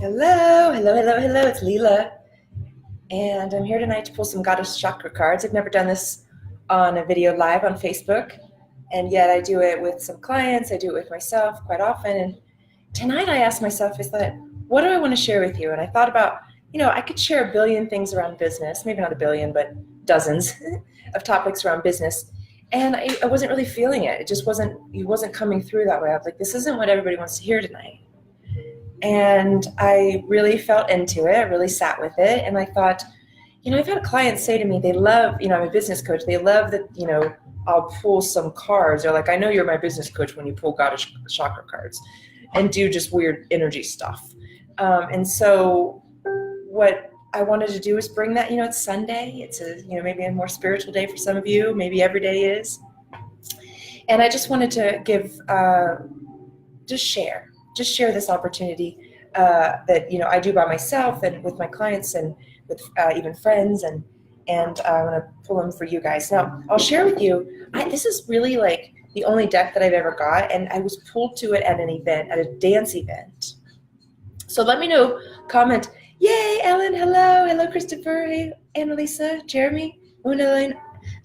Hello, hello, hello, hello. It's Lila, and I'm here tonight to pull some goddess chakra cards. I've never done this on a video live on Facebook, and yet I do it with some clients. I do it with myself quite often. And tonight I asked myself, I thought, what do I want to share with you? And I thought about, I could share a billion things around business, maybe not a billion, but dozens of topics around business. And I wasn't really feeling it. It wasn't coming through that way. I was like, this isn't what everybody wants to hear tonight. And I really felt into it. I really sat with it. And I thought, I've had clients say to me, they love, I'm a business coach. They love that, I'll pull some cards. They're like, I know you're my business coach when you pull goddess chakra cards and do just weird energy stuff. And so what I wanted to do is bring that, it's Sunday. It's maybe a more spiritual day for some of you. Maybe every day is. And I just wanted to give, just share this opportunity that I do by myself and with my clients and with even friends, and I'm gonna pull them for you guys. Now I'll share with you. This is really like the only deck that I've ever got, and I was pulled to it at an event, at a dance event. So let me know. Comment. Yay, Ellen! Hello, Christopher. Hey, Annalisa, Jeremy, Una.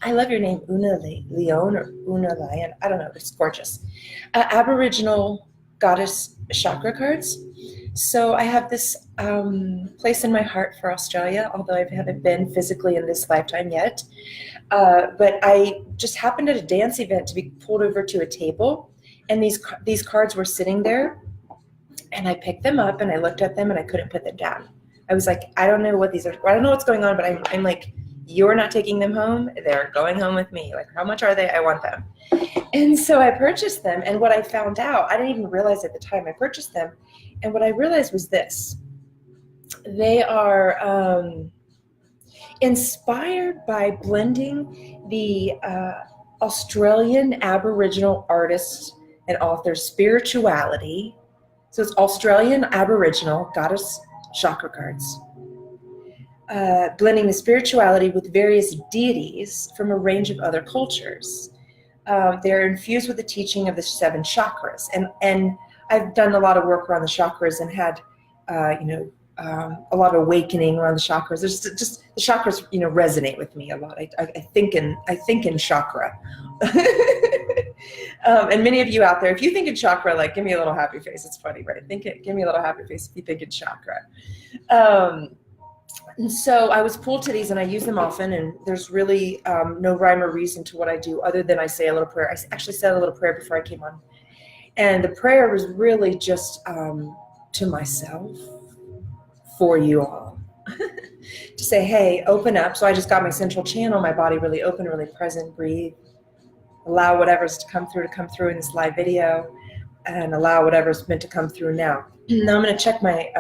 I love your name, Una Leon or Una Lion. I don't know. It's gorgeous. Aboriginal goddess chakra cards. So I have this place in my heart for Australia, although I haven't been physically in this lifetime yet. But I just happened at a dance event to be pulled over to a table, and these cards were sitting there, and I picked them up and I looked at them and I couldn't put them down. I was like, I don't know what these are. I don't know what's going on, but I'm like, you're not taking them home. They're going home with me. Like, how much are they? I want them. And so I purchased them, and what I found out, I didn't even realize at the time I purchased them, and what I realized was this. They are inspired by blending the Australian Aboriginal artist and author spirituality. So it's Australian Aboriginal goddess chakra cards. Blending the spirituality with various deities from a range of other cultures. They're infused with the teaching of the 7 chakras. And I've done a lot of work around the chakras and had, a lot of awakening around the chakras. There's just the chakras, resonate with me a lot. I think in chakra. And many of you out there, if you think in chakra, like, give me a little happy face. It's funny, right? Give me a little happy face if you think in chakra. And so I was pulled to these, and I use them often, and there's really no rhyme or reason to what I do other than I say a little prayer. I actually said a little prayer before I came on. And the prayer was really just to myself, for you all. To say, hey, open up. So I just got my central channel, my body really open, really present, breathe. Allow whatever's to come through in this live video, and allow whatever's meant to come through now. Now I'm going to check my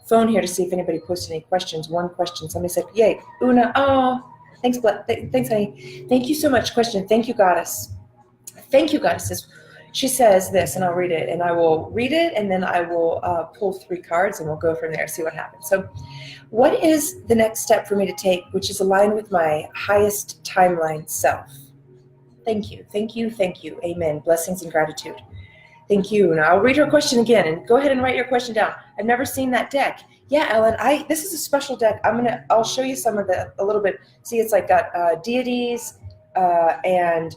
phone here to see if anybody posted any questions. One question. Somebody said, yay, Una. Oh, thanks, thanks, honey. Thank you so much. Question. Thank you, goddess. Thank you, goddess. She says this, and I'll read it, and I will read it, and then I will pull 3 cards, and we'll go from there, see what happens. So what is the next step for me to take, which is aligned with my highest timeline self? Thank you. Thank you. Thank you. Amen. Blessings and gratitude. Thank you. Now I'll read her question again, and go ahead and write your question down. I've never seen that deck. Yeah, Ellen, this is a special deck. I'll show you some of a little bit. See, it's like got deities and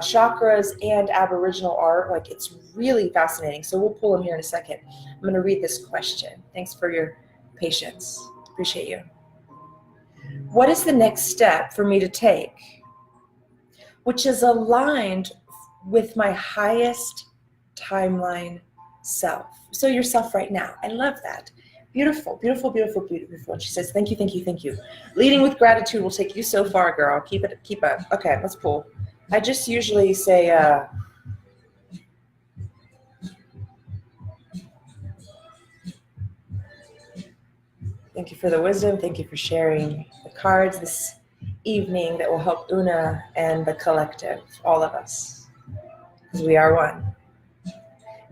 chakras and Aboriginal art. Like, it's really fascinating. So we'll pull them here in a second. I'm going to read this question. Thanks for your patience. Appreciate you. What is the next step for me to take, which is aligned with my highest timeline self? So yourself right now. I love that. Beautiful, beautiful, beautiful, beautiful. And she says, thank you, thank you, thank you. Leading with gratitude will take you so far, girl. Keep up. Okay, let's pull. I just usually say, thank you for the wisdom. Thank you for sharing the cards this evening that will help Una and the collective, all of us, because we are one.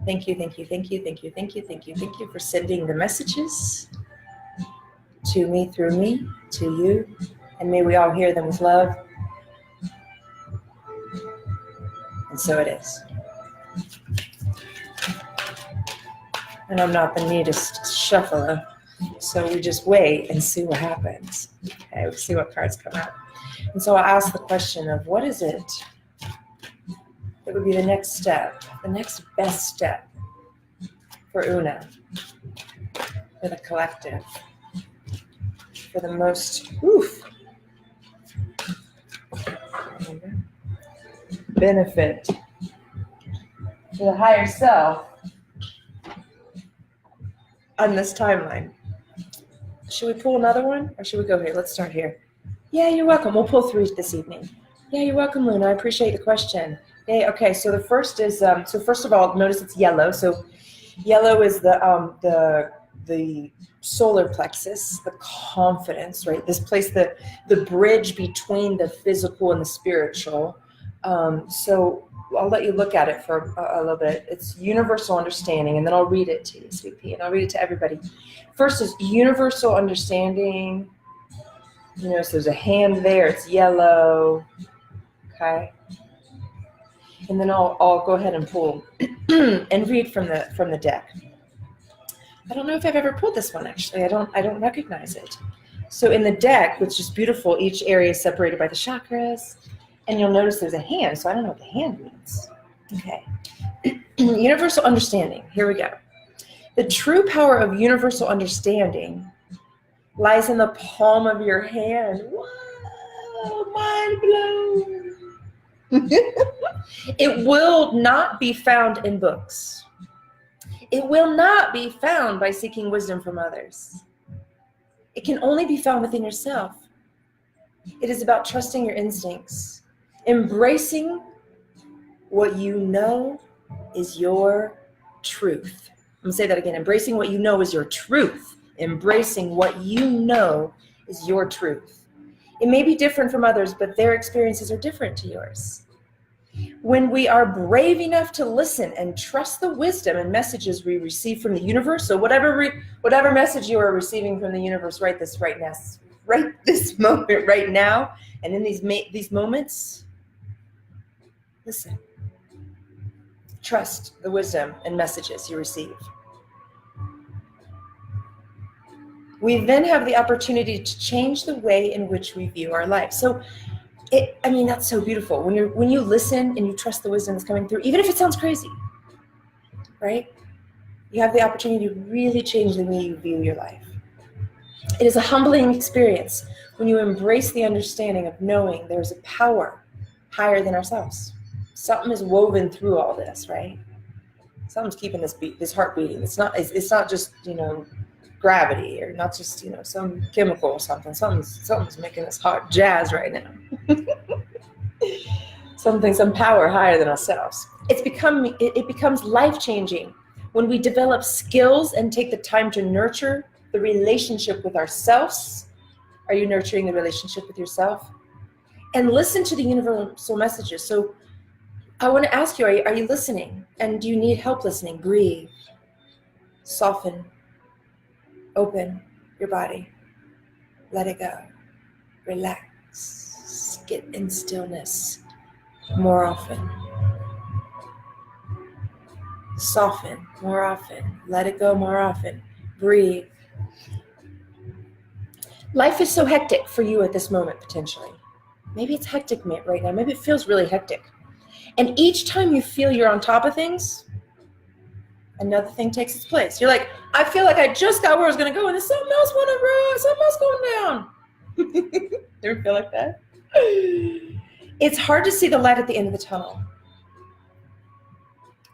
Thank you, thank you, thank you, thank you, thank you, thank you, thank you for sending the messages to me, through me, to you, and may we all hear them with love. And so it is. And I'm not the neatest shuffler. So we just wait and see what happens. Okay, we see what cards come out. And so I ask the question of what is it that would be the next step, the next best step for Una, for the collective, for the most benefit, for the higher self on this timeline. Should we pull another one or should we go here? Let's start here. Yeah, you're welcome. We'll pull 3 this evening. Yeah, you're welcome, Luna. I appreciate the question. Hey, okay, so the first is, so first of all, notice it's yellow. So yellow is the solar plexus, the confidence, right? This place, the bridge between the physical and the spiritual. So I'll let you look at it for a little bit. It's universal understanding, and then I'll read it to you, Sweet Pea, and I'll read it to everybody. First is universal understanding. You notice there's a hand there. It's yellow. Okay. And then I'll go ahead and pull and read from the deck. I don't know if I've ever pulled this one actually. I don't recognize it. So in the deck, which is beautiful, each area is separated by the chakras, and you'll notice there's a hand. So I don't know what the hand means. Okay. Universal understanding. Here we go. The true power of universal understanding lies in the palm of your hand. Whoa, mind blown. It will not be found in books. It will not be found by seeking wisdom from others. It can only be found within yourself. It is about trusting your instincts, embracing what you know is your truth. I'm going to say that again. Embracing what you know is your truth. Embracing what you know is your truth. It may be different from others, but their experiences are different to yours. When we are brave enough to listen and trust the wisdom and messages we receive from the universe, so whatever message you are receiving from the universe right this moment, right now, and in these moments, listen. Trust the wisdom and messages you receive. We then have the opportunity to change the way in which we view our life. So, that's so beautiful. When you listen and you trust the wisdom that's coming through, even if it sounds crazy, right? You have the opportunity to really change the way you view your life. It is a humbling experience when you embrace the understanding of knowing there's a power higher than ourselves. Something is woven through all this, right? Something's keeping this heart beating. It's not just, gravity, or not just, some chemical or something. Something's making us hot jazz right now. Some power higher than ourselves. It becomes life-changing when we develop skills and take the time to nurture the relationship with ourselves. Are you nurturing the relationship with yourself? And listen to the universal messages. So I want to ask you, are you listening? And do you need help listening? Breathe. Soften. Open your body. Let it go. Relax. Get in stillness more often. Soften more often. Let it go more often. Breathe. Life is so hectic for you at this moment, potentially. Maybe it's hectic right now. Maybe it feels really hectic. And each time you feel you're on top of things, another thing takes its place. You're like, I feel like I just got where I was going to go, and there's something else going down. You ever feel like that? It's hard to see the light at the end of the tunnel.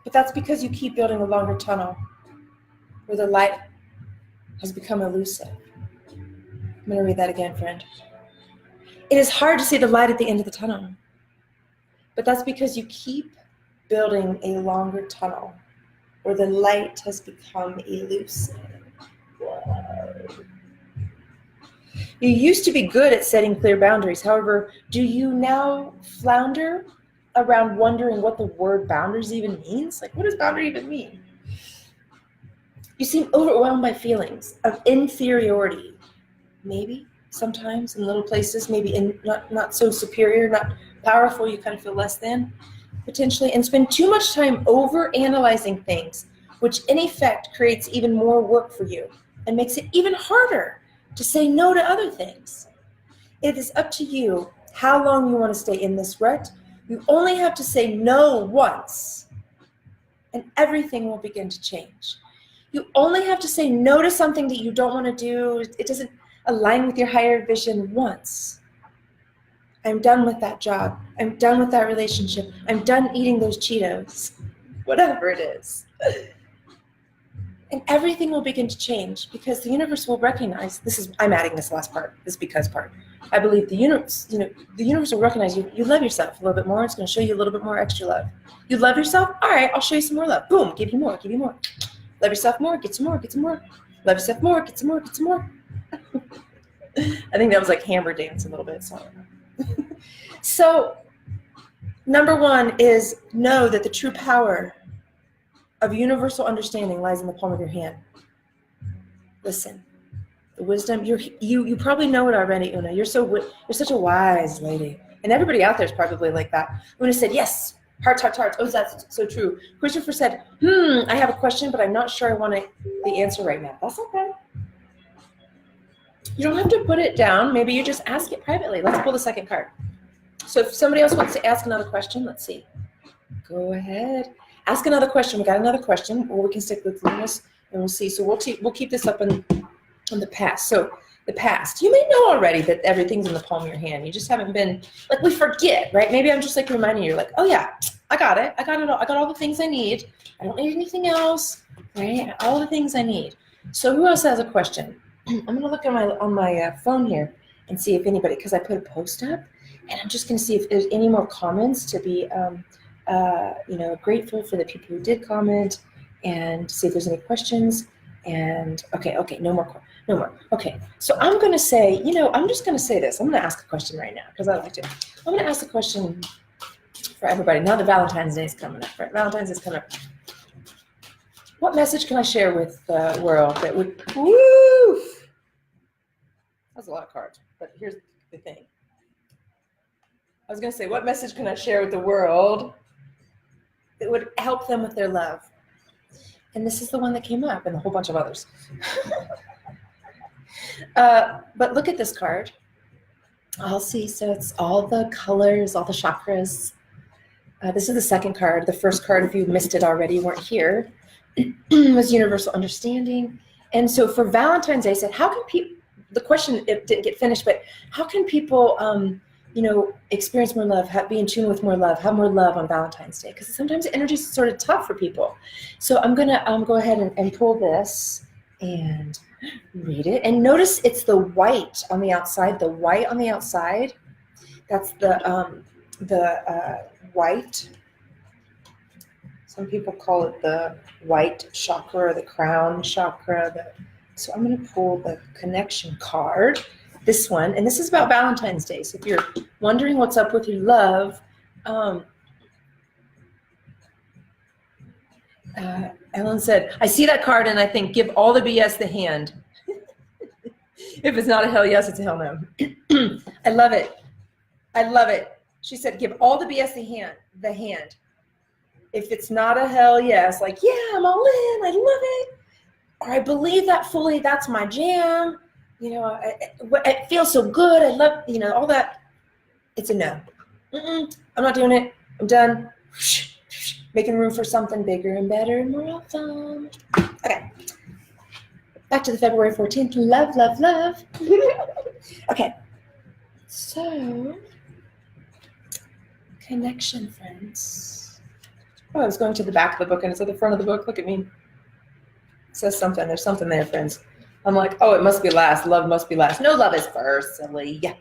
But that's because you keep building a longer tunnel where the light has become elusive. I'm going to read that again, friend. It is hard to see the light at the end of the tunnel. But that's because you keep building a longer tunnel where the light has become elusive. You used to be good at setting clear boundaries. However, do you now flounder around wondering what the word boundaries even means? Like, what does boundary even mean? You seem overwhelmed by feelings of inferiority. Maybe sometimes in little places, maybe not so superior, not powerful, you kind of feel less than, potentially, and spend too much time over analyzing things which in effect creates even more work for you and makes it even harder to say no to other things. It is up to you how long you want to stay in this rut. You only have to say no once, and everything will begin to change. You only have to say no to something that you don't want to do. It doesn't align with your higher vision once. I'm done with that job. I'm done with that relationship. I'm done eating those Cheetos. Whatever it is. And everything will begin to change because the universe will recognize, I'm adding this last part, this because part. I believe the universe will recognize you love yourself a little bit more. It's going to show you a little bit more extra love. You love yourself? All right, I'll show you some more love. Boom, give you more, give you more. Love yourself more, get some more, get some more. Love yourself more, get some more, get some more. I think that was like hammer dance a little bit. So number one is know that the true power of universal understanding lies in the palm of your hand. Listen, the wisdom, you probably know it already, Una. You're such a wise lady. And everybody out there is probably like that. Una said, yes, hearts, hearts, hearts. Oh, that's so true. Christopher said, I have a question, but I'm not sure I want the answer right now. That's okay. You don't have to put it down. Maybe you just ask it privately. Let's pull the second card. So if somebody else wants to ask another question, let's see. Go ahead. Ask another question. We got another question, or we can stick with Lunas, and we'll see. So we'll keep this up on the past. So the past. You may know already that everything's in the palm of your hand. You just haven't been, like, we forget, right? Maybe I'm just like reminding you, like, oh yeah, I got it. I got it all. I got all the things I need. I don't need anything else, right? All the things I need. So who else has a question? I'm going to look on my phone here and see if anybody, because I put a post up, and I'm just going to see if there's any more comments to be grateful for the people who did comment, and see if there's any questions. And okay, no more. Okay, so I'm going to say, I'm just going to say this. I'm going to ask a question right now because I like to. I'm going to ask a question for everybody. Now that Valentine's Day is coming up, right? Valentine's is coming up. What message can I share with the world that would, woo! That's a lot of cards, but here's the thing. I was going to say, what message can I share with the world that would help them with their love? And this is the one that came up, and a whole bunch of others. But look at this card. I'll see. So it's all the colors, all the chakras. This is the second card. The first card, if you missed it already, you weren't here, was universal understanding. And so for Valentine's Day, I said, how can people, the question, it didn't get finished, but how can people, experience more love, be in tune with more love, have more love on Valentine's Day? Because sometimes the energy is sort of tough for people. So I'm going to go ahead and pull this and read it. And notice it's the white on the outside. The white on the outside, that's the white. Some people call it the white chakra or the crown chakra. So I'm going to pull the connection card. This one, and this is about Valentine's Day. So if you're wondering what's up with your love, Ellen said, I see that card and I think, give all the BS the hand. If it's not a hell yes, it's a hell no. I love it. I love it. She said, give all the BS the hand. If it's not a hell yes, like, yeah, I'm all in, I love it. Or I believe that fully, that's my jam. It feels so good. I love, all that. It's a no. I'm not doing it. I'm done. Making room for something bigger and better and more awesome. Okay. Back to the February 14th. Love, love, love. Okay. So, connection, friends. Oh, I was going to the back of the book and it's at the front of the book. Look at me. It says something. There's something there, friends. I'm like, oh, it must be last. Love must be last. No, love is first, silly. Yeah.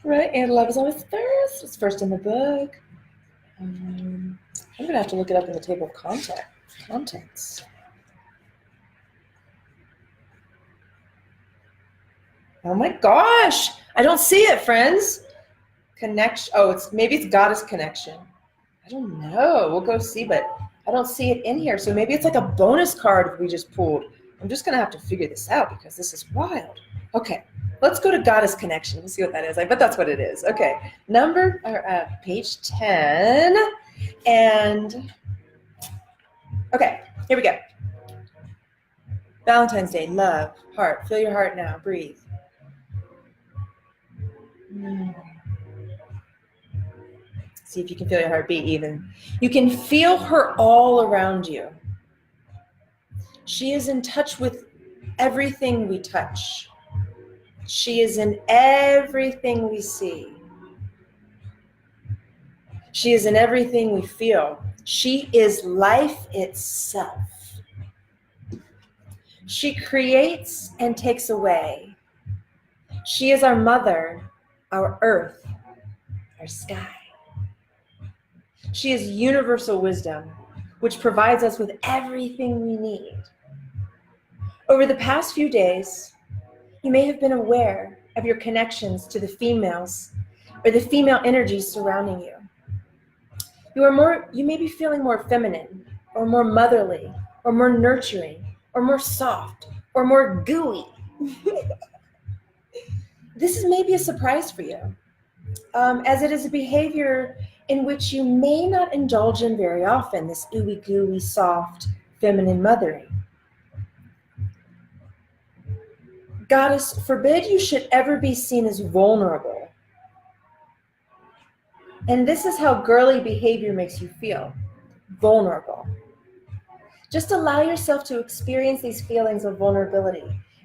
Right? And love is always first. It's first in the book. I'm going to have to look it up in the table of contents. Oh my gosh. I don't see it, friends. Connection. Oh, maybe it's goddess connection. I don't know. We'll go see, but I don't see it in here. So maybe it's like a bonus card we just pulled. I'm just going to have to figure this out because this is wild. Okay, let's go to Goddess Connection. We'll see what that is. I bet that's what it is. Okay, page 10. And Okay, here we go. Valentine's Day, love, heart. Feel your heart now. Breathe. See if you can feel your heartbeat even. You can feel her all around you. She is in touch with everything we touch. She is in everything we see. She is in everything we feel. She is life itself. She creates and takes away. She is our mother, our earth, our sky. She is universal wisdom, which provides us with everything we need. Over the past few days, you may have been aware of your connections to the females or the female energies surrounding you. You may be feeling more feminine or more motherly or more nurturing or more soft or more gooey. This is maybe a surprise for you, as it is a behavior in which you may not indulge in very often, this ooey gooey, soft, feminine mothering. Goddess, forbid you should ever be seen as vulnerable. And this is how girly behavior makes you feel, vulnerable. Just allow yourself to experience these feelings of vulnerability,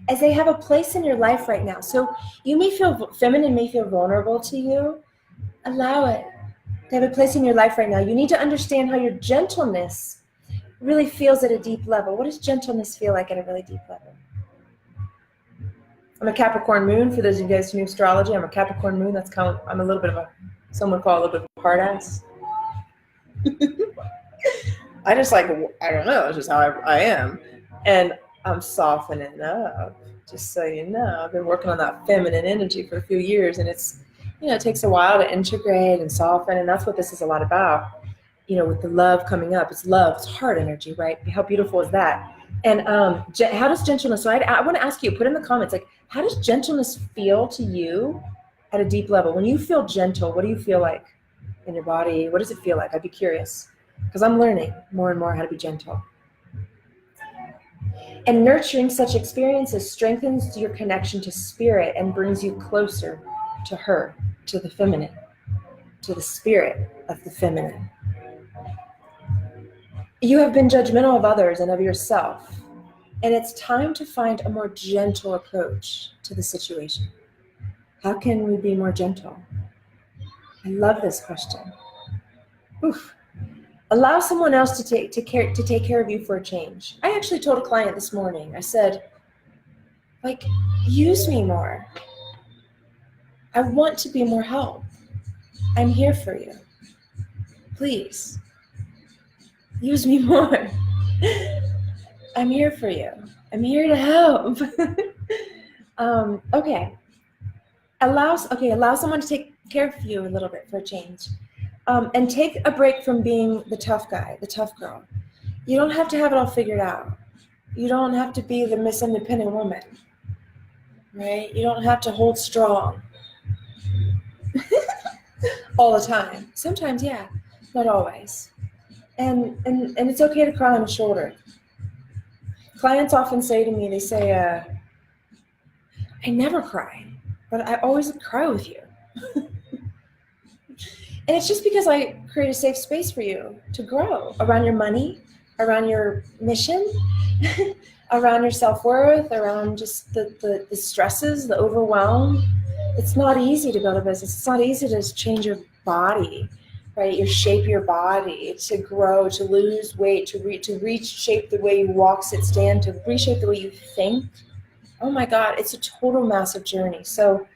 as they have a place in your life right now. So you may feel feminine, may feel vulnerable to you. Allow it to have a place in your life right now. You need to understand how your gentleness really feels at a deep level. What does gentleness feel like at a really deep level? I'm a Capricorn moon. For those of you guys who know astrology, I'm a Capricorn moon. That's kind of, I'm a little bit of a, some would call a little bit of a hard ass. I just like, I don't know, it's just how I am. And I'm softening up, just so you know. I've been working on that feminine energy for a few years, and it's, you know, it takes a while to integrate and soften, and that's what this is a lot about. You know, with the love coming up, it's love, it's heart energy, right? How beautiful is that? And how does gentleness, so I want to ask you, put in the comments, like, how does gentleness feel to you at a deep level? When you feel gentle, what do you feel like in your body? What does it feel like? I'd be curious, because I'm learning more and more how to be gentle. And nurturing such experiences strengthens your connection to spirit and brings you closer to her, to the feminine, to the spirit of the feminine. You have been judgmental of others and of yourself, and it's time to find a more gentle approach to the situation. How can we be more gentle? I love this question. Oof. Allow someone else to take care of you for a change. I actually told a client this morning, I said, like, use me more. I want to be more help. I'm here for you. Please, use me more. I'm here for you. I'm here to help. Okay. Allow someone to take care of you a little bit for a change. And take a break from being the tough guy, the tough girl. You don't have to have it all figured out. You don't have to be the Miss Independent Woman, right? You don't have to hold strong all the time. Sometimes, yeah, not always. And it's okay to cry on the shoulder. Clients often say to me, they say, I never cry, but I always cry with you. And it's just because I create a safe space for you to grow around your money, around your mission, around your self-worth, around just the stresses, the overwhelm. It's not easy to build a business. It's not easy to just change your body, right? You shape your body, to grow, to lose weight, to reshape the way you walk, sit, stand, to reshape the way you think. Oh my God, it's a total massive journey. So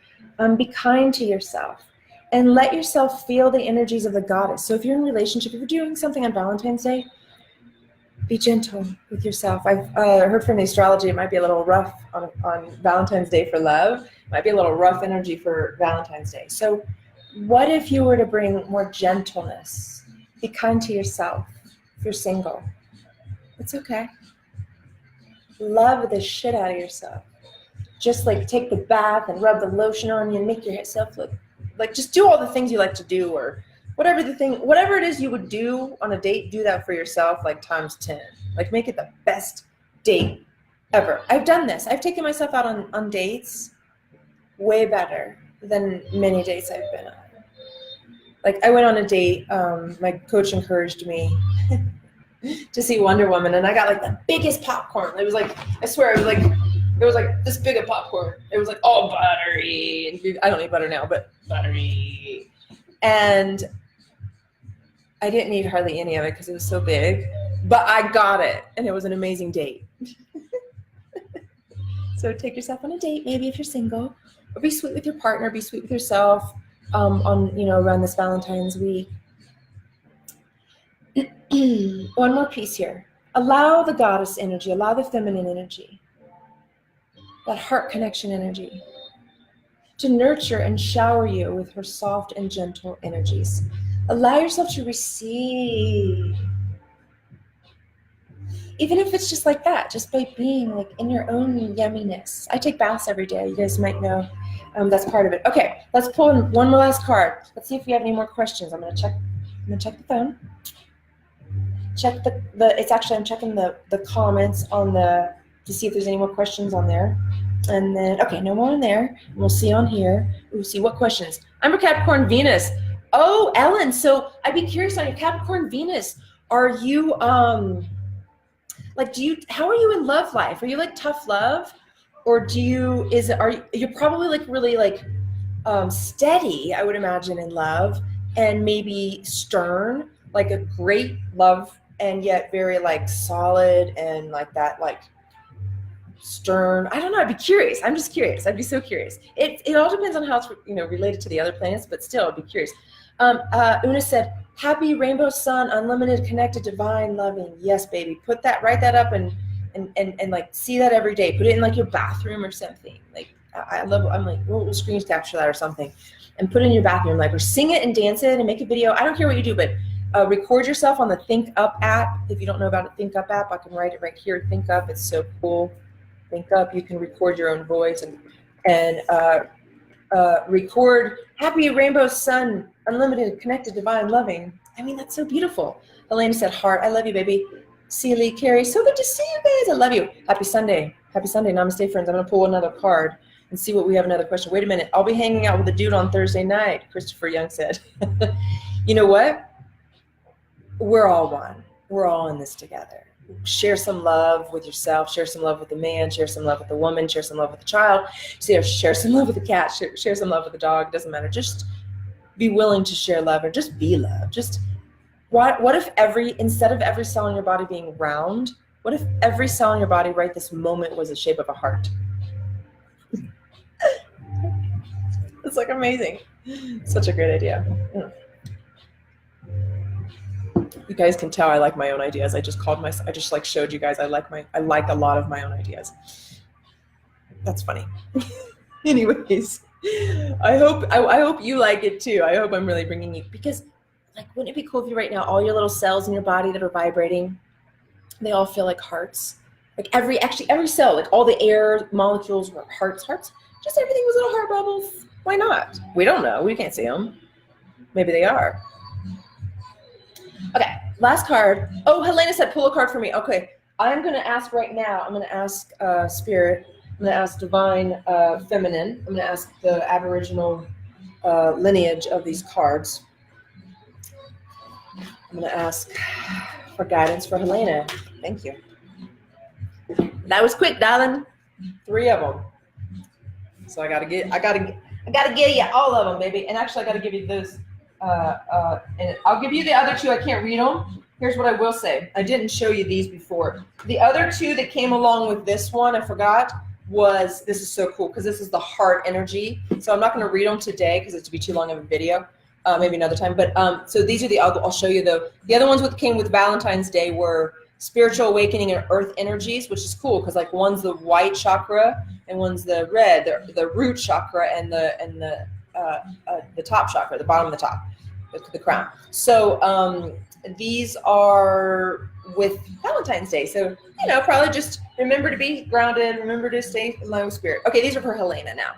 be kind to yourself. And let yourself feel the energies of the goddess. So if you're in a relationship, if you're doing something on Valentine's Day, be gentle with yourself. I've heard from the astrology, it might be a little rough on Valentine's Day for love. It might be a little rough energy for Valentine's Day. So what if you were to bring more gentleness? Be kind to yourself if you're single. It's okay. Love the shit out of yourself. Just like take the bath and rub the lotion on you and make yourself look like, just do all the things you like to do, or whatever it is you would do on a date, do that for yourself like times 10. Like make it the best date ever. I've done this. I've taken myself out on dates way better than many dates I've been on. Like I went on a date, my coach encouraged me to see Wonder Woman, and I got like the biggest popcorn. It was like, I swear, it was like this big of popcorn. It was like all buttery, and I don't eat butter now, but buttery. And I didn't eat hardly any of it because it was so big, but I got it, and it was an amazing date. So take yourself on a date, maybe if you're single, or be sweet with your partner, be sweet with yourself on, around this Valentine's week. One more piece here. Allow the goddess energy, allow the feminine energy, that heart connection energy, to nurture and shower you with her soft and gentle energies. Allow yourself to receive. Even if it's just like that, just by being like in your own yumminess. I take baths every day. You guys might know that's part of it. Okay, let's pull in one more last card. Let's see if we have any more questions. I'm gonna check the phone. Check I'm checking the comments on to see if there's any more questions on there. And then, okay, no more in there. We'll see on here. We'll see what questions. I'm a Capricorn Venus. Oh, Ellen, so I'd be curious on your Capricorn Venus. Are you, how are you in love life? Are you like tough love? Or you're probably like really like steady, I would imagine, in love, and maybe stern, like a great love, and yet very like solid and like that, like stern. I don't know. I'd be curious. I'm just curious. I'd be so curious. It all depends on how it's related to the other planets, but still, I'd be curious. Una said, "Happy rainbow sun, unlimited, connected, divine, loving." Yes, baby. Write that up and like see that every day. Put it in like your bathroom or something. Like I'm like, we'll screen capture that or something, and put it in your bathroom, like, or sing it and dance it and make a video. I don't care what you do, but record yourself on the Think Up app. If you don't know about it, Think Up app, I can write it right here. Think Up. It's so cool. Think Up. You can record your own voice and record "Happy Rainbow Sun, Unlimited, Connected, Divine, Loving." I mean, that's so beautiful. Elena said, "Heart." I love you, baby. Celie, Carrie, so good to see you guys. I love you. Happy Sunday. Happy Sunday. Namaste, friends. I'm going to pull another card and see what we have. Another question. Wait a minute. I'll be hanging out with a dude on Thursday night, Christopher Young said. You know what? We're all one. We're all in this together. Share some love with yourself. Share some love with the man. Share some love with the woman. Share some love with the child. Share some love with the cat. Share some love with the dog. Doesn't matter. Just be willing to share love, or just be love. Just what if instead of every cell in your body being round, what if every cell in your body right this moment was the shape of a heart? It's like amazing. Such a great idea. You guys can tell I like my own ideas. I just like showed you guys I like a lot of my own ideas. That's funny. Anyways, I hope you like it too. I hope I'm really bringing you, because like, wouldn't it be cool if you right now, all your little cells in your body that are vibrating, they all feel like hearts. Like every cell, like all the air molecules were hearts, just everything was little heart bubbles. Why not? We don't know. We can't see them. Maybe they are. Okay, last card. Oh, Helena said pull a card for me. Okay, I'm going to ask right now. I'm going to ask Spirit. I'm going to ask Divine Feminine. I'm going to ask the Aboriginal lineage of these cards. I'm going to ask for guidance for Helena. Thank you. That was quick, darling. 3 of them. So I gotta give you all of them, baby. And actually, I gotta give you those. And I'll give you the other 2. I can't read them. Here's what I will say. I didn't show you these before. The other 2 that came along with this one, I forgot, this is so cool because this is the heart energy. So I'm not going to read them today because it's to be too long of a video. Maybe another time. But so these are I'll show you the other ones came with Valentine's Day were spiritual awakening and earth energies, which is cool because like one's the white chakra and one's the red, the root chakra and the top chakra, the bottom of the top, the crown. So these are with Valentine's Day. So, probably just remember to be grounded, remember to stay in line with spirit. Okay, these are for Helena now.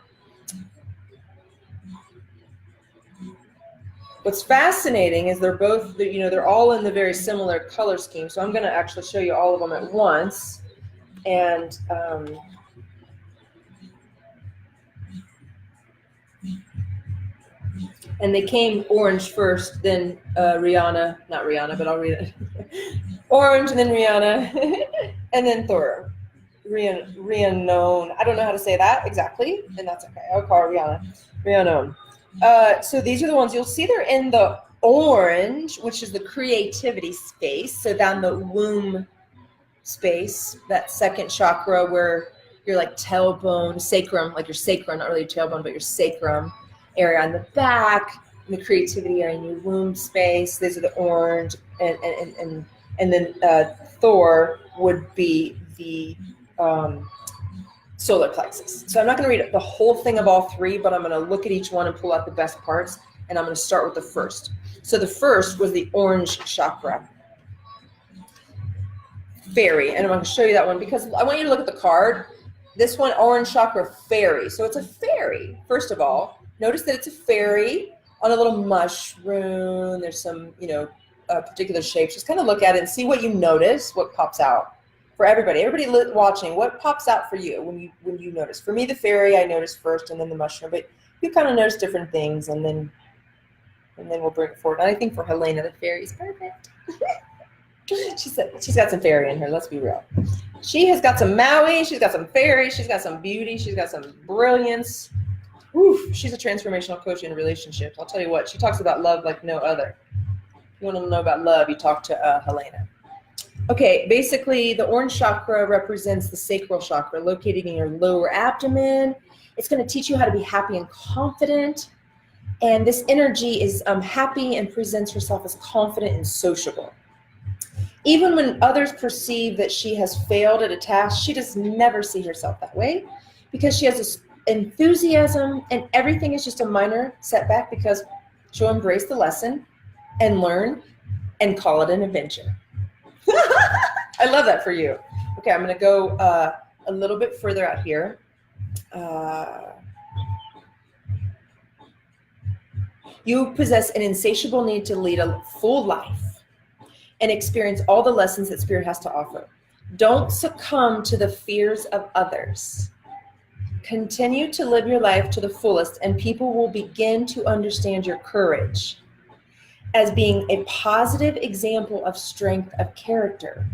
What's fascinating is they're both, they're all in the very similar color scheme. So I'm going to actually show you all of them at once. And they came orange first, then Rihanna, not Rihanna, but I'll read it. Orange, and then Rihanna, and then Thor. Rhiannon. I don't know how to say that exactly, and that's okay. I'll call her Rihanna. Rhiannon. So these are the ones you'll see. They're in the orange, which is the creativity space. So down the womb space, that second chakra where your like tailbone, sacrum, like your sacrum, not really your tailbone, but your sacrum area on the back, and the creativity area in your womb space. These are the orange, and then Thor would be the solar plexus. So I'm not going to read the whole thing of all three, but I'm going to look at each one and pull out the best parts, and I'm going to start with the first. So the first was the orange chakra, fairy, and I'm going to show you that one because I want you to look at the card. This one, orange chakra, fairy. So it's a fairy. First of all, notice that it's a fairy on a little mushroom. There's some, particular shapes. Just kind of look at it and see what you notice, what pops out. For everybody watching, what pops out for you when you notice? For me, the fairy I noticed first, and then the mushroom. But you kind of notice different things, and then we'll bring it forward. And I think for Helena, the fairy is perfect. She's got some fairy in her. Let's be real. She has got some Maui. She's got some fairy. She's got some beauty. She's got some brilliance. Oof, she's a transformational coach in relationships. I'll tell you what. She talks about love like no other. If you want to know about love, you talk to Helena. Okay, basically the orange chakra represents the sacral chakra located in your lower abdomen. It's going to teach you how to be happy and confident. And this energy is happy and presents herself as confident and sociable. Even when others perceive that she has failed at a task, she does never see herself that way because she has this enthusiasm, and everything is just a minor setback because she'll embrace the lesson and learn and call it an adventure. I love that for you. Okay, I'm going to go a little bit further out here. You possess an insatiable need to lead a full life and experience all the lessons that Spirit has to offer. Don't succumb to the fears of others. Continue to live your life to the fullest, and people will begin to understand your courage as being a positive example of strength of character.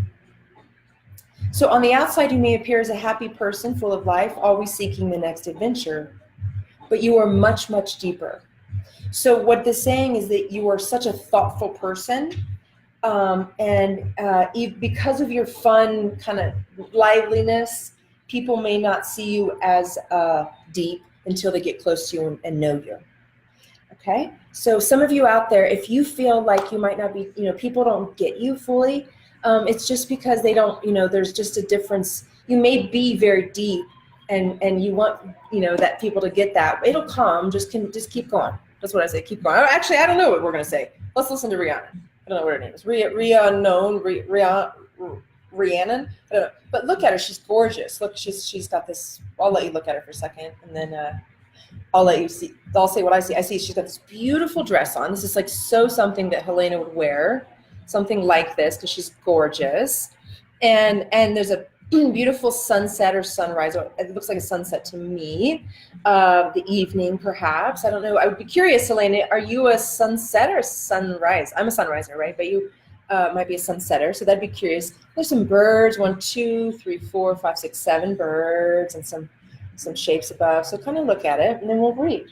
So on the outside, you may appear as a happy person full of life, always seeking the next adventure, but you are much, much deeper. So what this is saying is that you are such a thoughtful person, because of your fun kind of liveliness, people may not see you as deep until they get close to you and know you. Okay, so some of you out there, if you feel like you might not be, people don't get you fully, it's just because they don't, there's just a difference. You may be very deep, and you want, that people to get that. It'll come. Just keep going. That's what I say. Keep going. Actually, I don't know what we're gonna say. Let's listen to Rihanna. I don't know what her name is. Rhiannon. Rhiannon. I don't know. But look at her. She's gorgeous. Look, she's got this. I'll let you look at her for a second, and then I'll let you see. I'll say what I see. I see she's got this beautiful dress on. This is like something that Helena would wear, something like this, because she's gorgeous. And there's a beautiful sunset or sunrise. It looks like a sunset to me. The evening, perhaps. I don't know. I would be curious, Helena. Are you a sunset or a sunrise? I'm a sunriser, right? But you might be a sunsetter. So that'd be curious. There's some birds. 1, 2, 3, 4, 5, 6, 7 birds, and some shapes above. So kind of look at it, and then we'll read.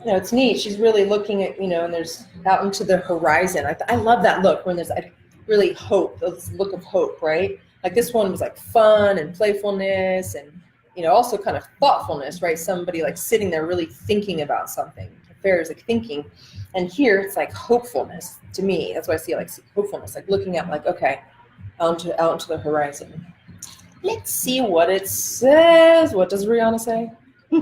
It's neat. She's really looking at, and there's out into the horizon. I love that look when there's really hope, this look of hope, right? Like this one was like fun and playfulness and, also kind of thoughtfulness, right? Somebody like sitting there really thinking about something. Fair is like thinking. And here it's like hopefulness to me. That's why I see hopefulness, like looking at okay, out into the horizon. Let's see what it says. What does Rihanna say? I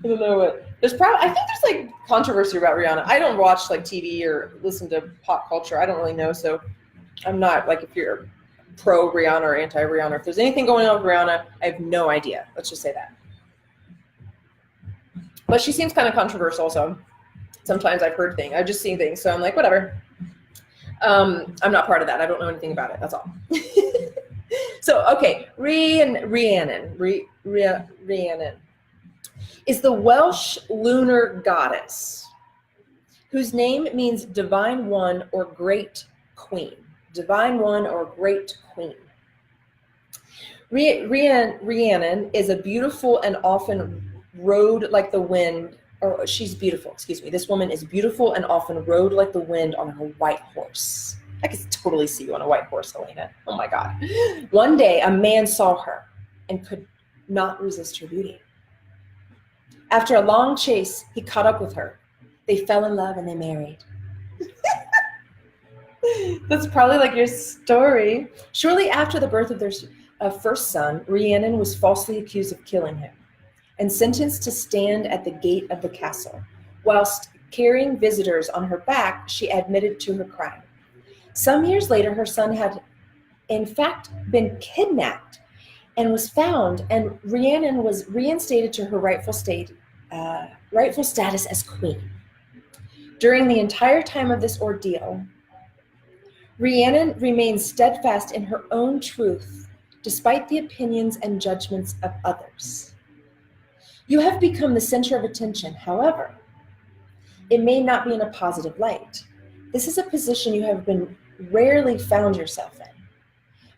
don't know what. I think there's controversy about Rihanna. I don't watch TV or listen to pop culture. I don't really know. So I'm not if you're pro Rihanna or anti Rihanna. If there's anything going on with Rihanna, I have no idea. Let's just say that. But she seems kind of controversial, so sometimes I've heard things. I've just seen things, so I'm like, whatever. I'm not part of that. I don't know anything about it. That's all. So, okay, Rhiannon is the Welsh lunar goddess whose name means divine one or great queen. Divine one or great queen. Rhiannon is a beautiful and often rode like the wind, or she's beautiful, excuse me. This woman is beautiful and often rode like the wind on her white horse. I could totally see you on a white horse, Helena. Oh my God. One day, a man saw her and could not resist her beauty. After a long chase, he caught up with her. They fell in love and they married. That's probably like your story. Shortly after the birth of their first son, Rhiannon was falsely accused of killing him and sentenced to stand at the gate of the castle. Whilst carrying visitors on her back, she admitted to her crime. Some years later, her son had, in fact, been kidnapped and was found, and Rhiannon was reinstated to her rightful status as queen. During the entire time of this ordeal, Rhiannon remained steadfast in her own truth, despite the opinions and judgments of others. You have become the center of attention. However, it may not be in a positive light. This is a position you have been rarely found yourself in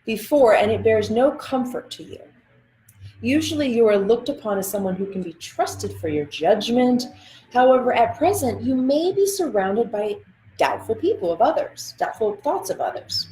before, and it bears no comfort to you. Usually you are looked upon as someone who can be trusted for your judgment. However, at present, you may be surrounded by doubtful people of others, doubtful thoughts of others.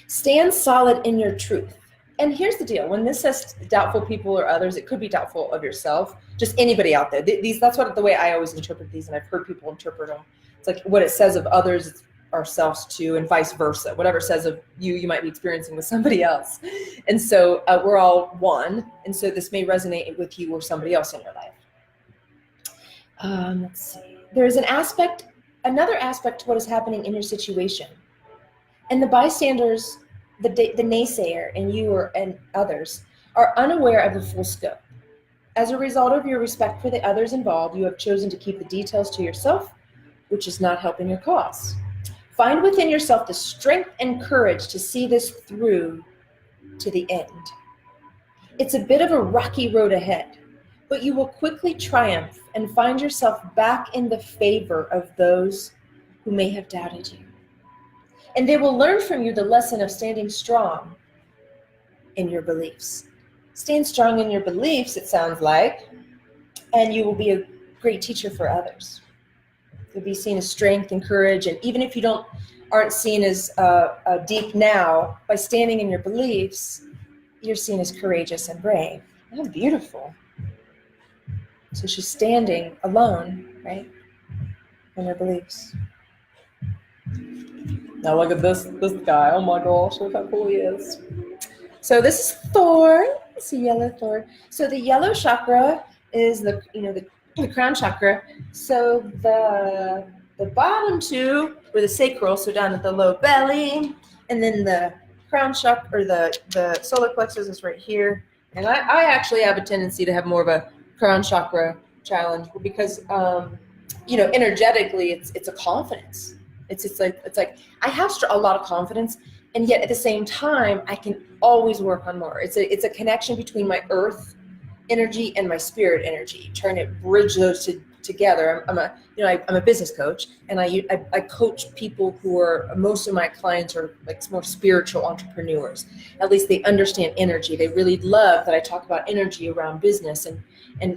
Stand solid in your truth. And here's the deal. When this says doubtful people or others, it could be doubtful of yourself, just anybody out there. That's the way I always interpret these, and I've heard people interpret them. It's like what it says of others, it's ourselves too, and vice versa. Whatever it says of you, you might be experiencing with somebody else. And so we're all one. And so this may resonate with you or somebody else in your life. Let's see. There's another aspect to what is happening in your situation. And the bystanders, the naysayer, and you and others are unaware of the full scope. As a result of your respect for the others involved, you have chosen to keep the details to yourself, which is not helping your cause. Find within yourself the strength and courage to see this through to the end. It's a bit of a rocky road ahead, but you will quickly triumph and find yourself back in the favor of those who may have doubted you. And they will learn from you the lesson of standing strong in your beliefs. Stand strong in your beliefs, it sounds like, and you will be a great teacher for others. You'll be seen as strength and courage, and even if you aren't seen as deep now, by standing in your beliefs, you're seen as courageous and brave. Oh, beautiful. So she's standing alone, right, in her beliefs. Now look at this guy. Oh my gosh, look how cool he is. So this is Thor. It's a yellow Thor. So the yellow chakra is the crown chakra. So the bottom two were the sacral, so down at the low belly, and then the crown chakra, or the solar plexus, is right here. And I actually have a tendency to have more of a crown chakra challenge because energetically it's a confidence. It's like I have a lot of confidence, and yet at the same time I can always work on more. It's a connection between my earth energy and my spirit energy, trying to bridge those together. I'm a business coach, and I coach people who are, most of my clients are like more spiritual entrepreneurs. At least they understand energy. They really love that I talk about energy around business, and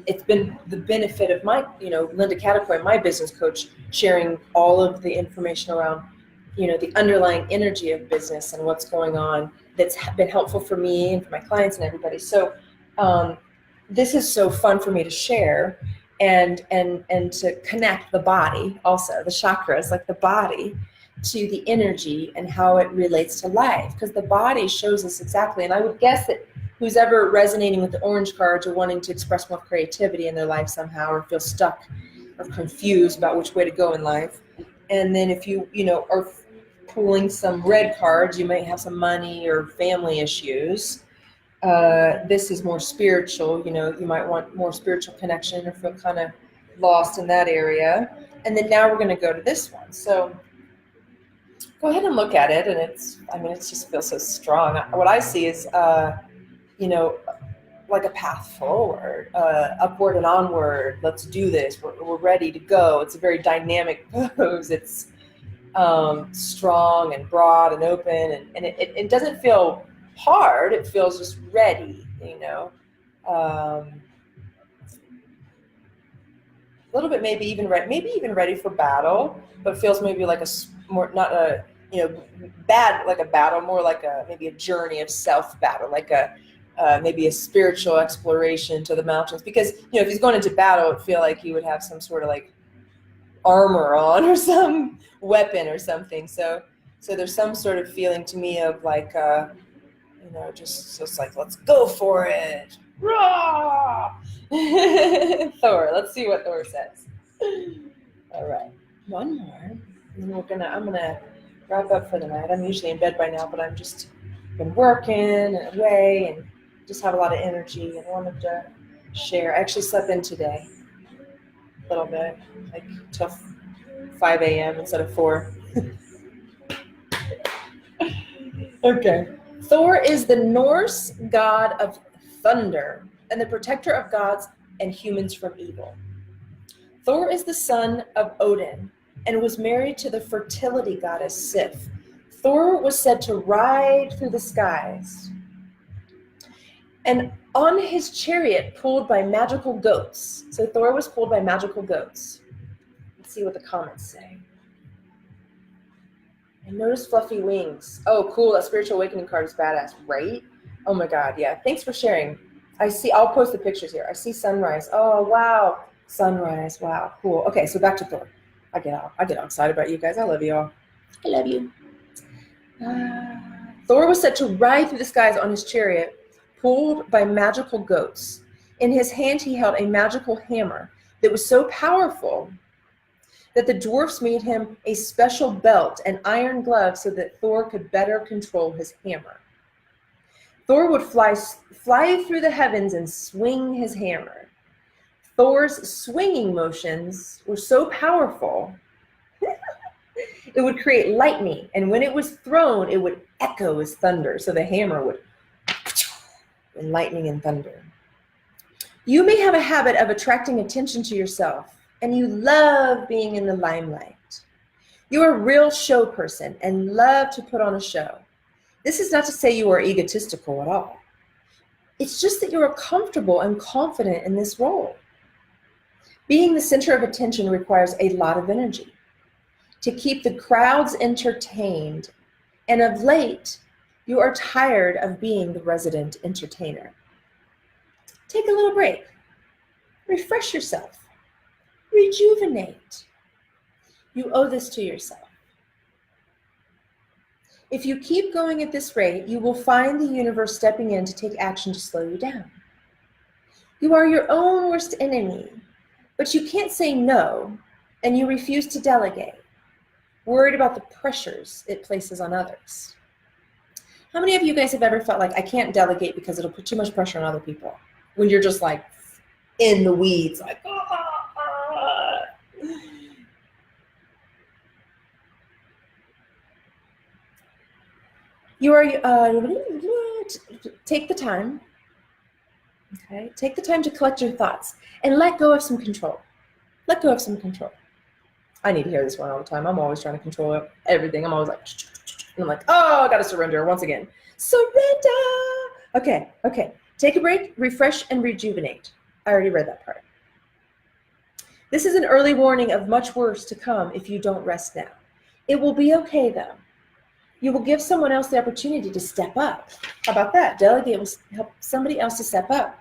it's been the benefit of my, Linda Catacroy, my business coach, sharing all of the information around, the underlying energy of business and what's going on. That's been helpful for me and for my clients and everybody. So this is so fun for me to share and to connect the body, also the chakras, like the body, to the energy and how it relates to life, because the body shows us exactly. And I would guess that who's ever resonating with the orange cards or wanting to express more creativity in their life somehow, or feel stuck or confused about which way to go in life. And then if you are pulling some red cards, you might have some money or family issues. This is more spiritual. You might want more spiritual connection or feel kind of lost in that area. And then now we're going to go to this one. So go ahead and look at it. And it just feels so strong. What I see is, like a path forward, upward and onward. Let's do this. We're ready to go. It's a very dynamic pose. It's strong and broad and open, and it doesn't feel hard. It feels just ready, a little bit maybe even ready for battle, but feels maybe like more not a bad like a battle, more like maybe a journey of self battle, like maybe a spiritual exploration to the mountains. Because if he's going into battle, it would feel like he would have some sort of like armor on or some weapon or something. So there's some sort of feeling to me of like just like, let's go for it. Rah! Thor. Let's see what Thor says. All right, one more, and then I'm gonna wrap up for the night. I'm usually in bed by now, but I'm just been working and away and just have a lot of energy and wanted to share. I actually slept in today a little bit, like till 5 a.m. instead of 4. Okay. Thor is the Norse god of thunder and the protector of gods and humans from evil. Thor is the son of Odin and was married to the fertility goddess Sif. Thor was said to ride through the skies and on his chariot pulled by magical goats. So Thor was pulled by magical goats. Let's see what the comments say. And notice fluffy wings. Oh, cool. That spiritual awakening card is badass, right? Oh my God. Yeah. Thanks for sharing. I'll post the pictures here. I see sunrise. Oh, wow. Sunrise. Wow. Cool. Okay. So back to Thor. I get all excited about you guys. I love you all. I love you. Thor was said to ride through the skies on his chariot, pulled by magical goats. In his hand, he held a magical hammer that was so powerful that the dwarfs made him a special belt and iron gloves so that Thor could better control his hammer. Thor would fly through the heavens and swing his hammer. Thor's swinging motions were so powerful, it would create lightning, and when it was thrown, it would echo as thunder, so the hammer would and lightning and thunder. You may have a habit of attracting attention to yourself, and you love being in the limelight. You're a real show person and love to put on a show. This is not to say you are egotistical at all. It's just that you are comfortable and confident in this role. Being the center of attention requires a lot of energy to keep the crowds entertained, and of late, you are tired of being the resident entertainer. Take a little break. Refresh yourself. Rejuvenate. You owe this to yourself. If you keep going at this rate, you will find the universe stepping in to take action to slow you down. You are your own worst enemy, but you can't say no, and you refuse to delegate, worried about the pressures it places on others. How many of you guys have ever felt like, I can't delegate because it'll put too much pressure on other people? When you're just like in the weeds, like, You are, take the time, okay? Take the time to collect your thoughts and let go of some control. Let go of some control. I need to hear this one all the time. I'm always trying to control everything. I'm always like, and I'm like, oh, I got to surrender once again. Surrender. Okay. Take a break, refresh, and rejuvenate. I already read that part. This is an early warning of much worse to come if you don't rest now. It will be okay, though. You will give someone else the opportunity to step up. How about that? Delegate will help somebody else to step up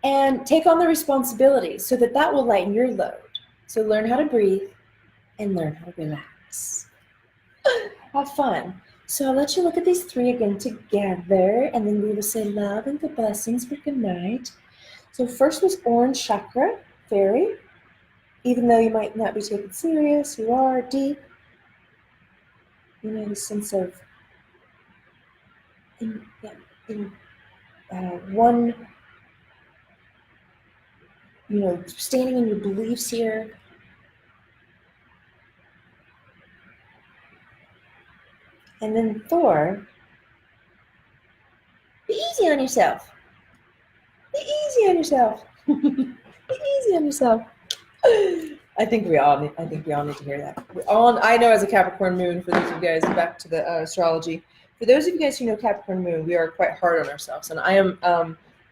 and take on the responsibility so that will lighten your load. So learn how to breathe and learn how to relax. Have fun. So I'll let you look at these 3 again together, and then we will say love and good blessings for good night. So first was orange chakra, fairy. Even though you might not be taken serious, you are deep. You know, the sense of one, standing in your beliefs here. And then 4, be easy on yourself. Be easy on yourself. Be easy on yourself. I think we all need to hear that. I know as a Capricorn moon, for those of you guys, back to the astrology, for those of you guys who know Capricorn moon, we are quite hard on ourselves. And I am,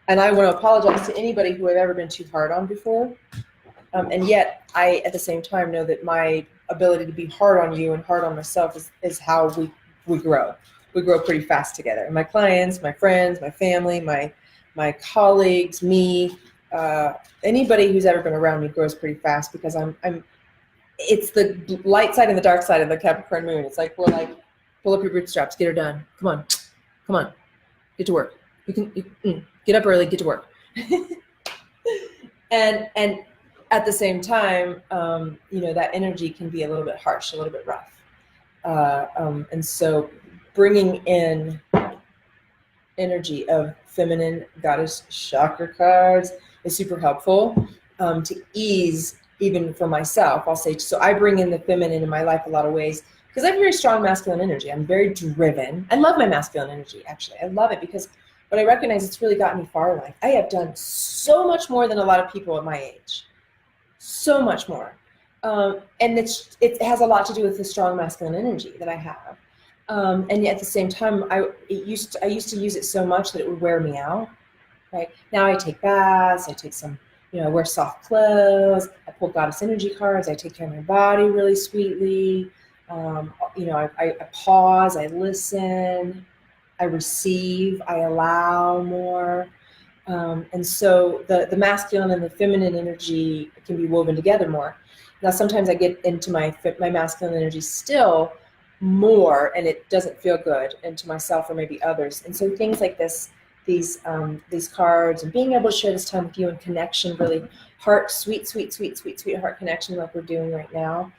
and I want to apologize to anybody who I've ever been too hard on before. And yet I, at the same time, know that my ability to be hard on you and hard on myself is how we grow. We grow pretty fast together. And my clients, my friends, my family, my colleagues, me, anybody who's ever been around me grows pretty fast, because it's the light side and the dark side of the Capricorn moon. It's like, we're like, pull up your bootstraps, get her done. Come on, get to work. You can get up early, get to work. and at the same time, that energy can be a little bit harsh, a little bit rough. And so bringing in energy of feminine goddess chakra cards is super helpful to ease, even for myself. I'll say, so I bring in the feminine in my life a lot of ways, because I have very strong masculine energy. I'm very driven. I love my masculine energy, actually. I love it because what I recognize, it's really gotten me far in life. I have done so much more than a lot of people at my age. So much more. And it has a lot to do with the strong masculine energy that I have. And yet at the same time, I used to use it so much that it would wear me out. Right? Now I take baths, I take some, I wear soft clothes, I pull goddess energy cards, I take care of my body really sweetly. I pause, I listen, I receive, I allow more. And so the masculine and the feminine energy can be woven together more. Now, sometimes I get into my masculine energy still more, and it doesn't feel good, into myself or maybe others. And so things like this, these cards, and being able to share this time with you in connection, really sweet heart connection like we're doing right now,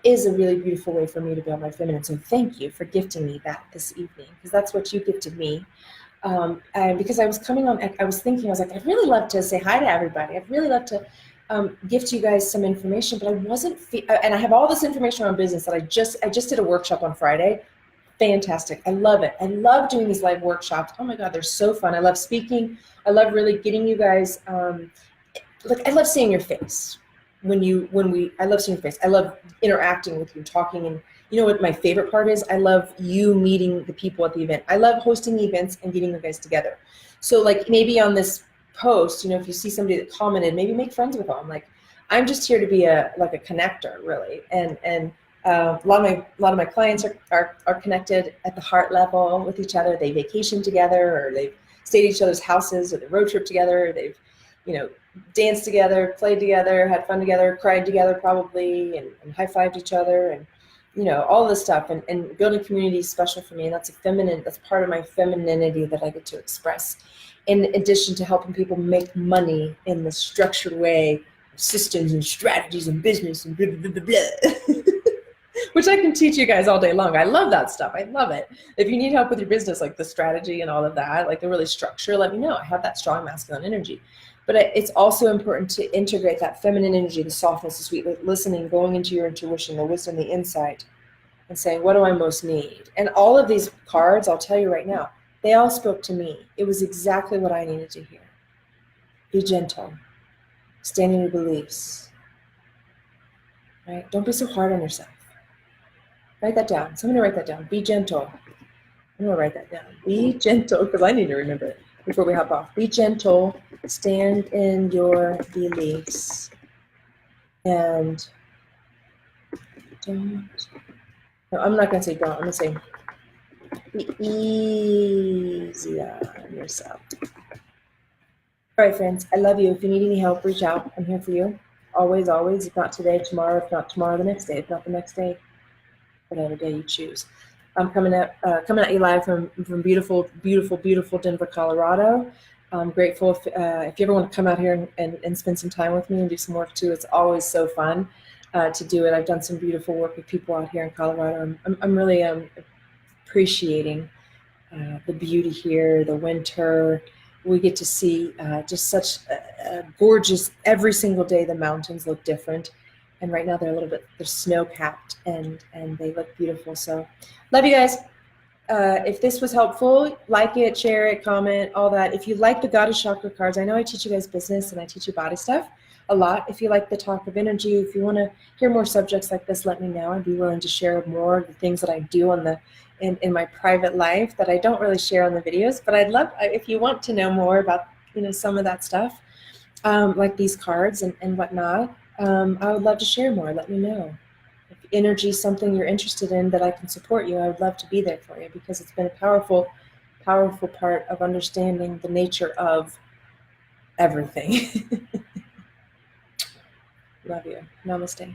is a really beautiful way for me to build my feminine. So thank you for gifting me that this evening, because that's what you gifted me. And because I was coming on, I was thinking, I was like, I'd really love to say hi to everybody. I'd really love to gift you guys some information, but I wasn't, and I have all this information on business that I just did a workshop on Friday. Fantastic. I love it. I love doing these live workshops. Oh my God, they're so fun. I love speaking. I love really getting you guys, I love seeing your face I love seeing your face. I love interacting with you, talking. And you know what my favorite part is? I love you meeting the people at the event. I love hosting events and getting you guys together. So maybe on this post, if you see somebody that commented, maybe make friends with them. I'm just here to be a connector, really. And a lot of my clients are connected at the heart level with each other. They vacation together, or they've stayed at each other's houses, or they road trip together, or they've danced together, played together, had fun together, cried together probably, and high-fived each other, and all this stuff. And building community is special for me, and that's part of my femininity that I get to express, in addition to helping people make money in the structured way of systems and strategies and business and blah, blah, blah, blah. Which I can teach you guys all day long. I love that stuff. I love it. If you need help with your business, like the strategy and all of that, like the really structure, let me know. I have that strong masculine energy. But it's also important to integrate that feminine energy, the softness, the sweet listening, going into your intuition, the wisdom, the insight, and saying, what do I most need? And all of these cards, I'll tell you right now, they all spoke to me. It was exactly what I needed to hear. Be gentle. Stand in your beliefs. Right? Don't be so hard on yourself. Write that down. Somebody write that down. Be gentle. I'm going to write that down. Be gentle, because I need to remember it before we hop off. Be gentle. Stand in your beliefs. And don't. No, I'm not going to say don't. I'm going to say be easy on yourself. All right, friends. I love you. If you need any help, reach out. I'm here for you. Always, always. If not today, tomorrow. If not tomorrow, the next day. If not the next day, whatever day you choose. I'm coming at you live from beautiful, beautiful, beautiful Denver, Colorado. I'm grateful if you ever want to come out here and spend some time with me and do some work too. It's always so fun to do it. I've done some beautiful work with people out here in Colorado. I'm really appreciating the beauty here, the winter. We get to see just such a gorgeous, every single day the mountains look different. And right now they're snow-capped and they look beautiful. So love you guys. If this was helpful, like it, share it, comment, all that. If you like the Goddess Chakra cards, I know I teach you guys business and I teach you body stuff a lot. If you like the talk of energy, if you want to hear more subjects like this, let me know. I'd be willing to share more of the things that I do on in my private life that I don't really share on the videos. But I'd love, if you want to know more about some of that stuff, like these cards and whatnot, I would love to share more. Let me know. If energy is something you're interested in that I can support you, I would love to be there for you, because it's been a powerful, powerful part of understanding the nature of everything. Love you. Namaste.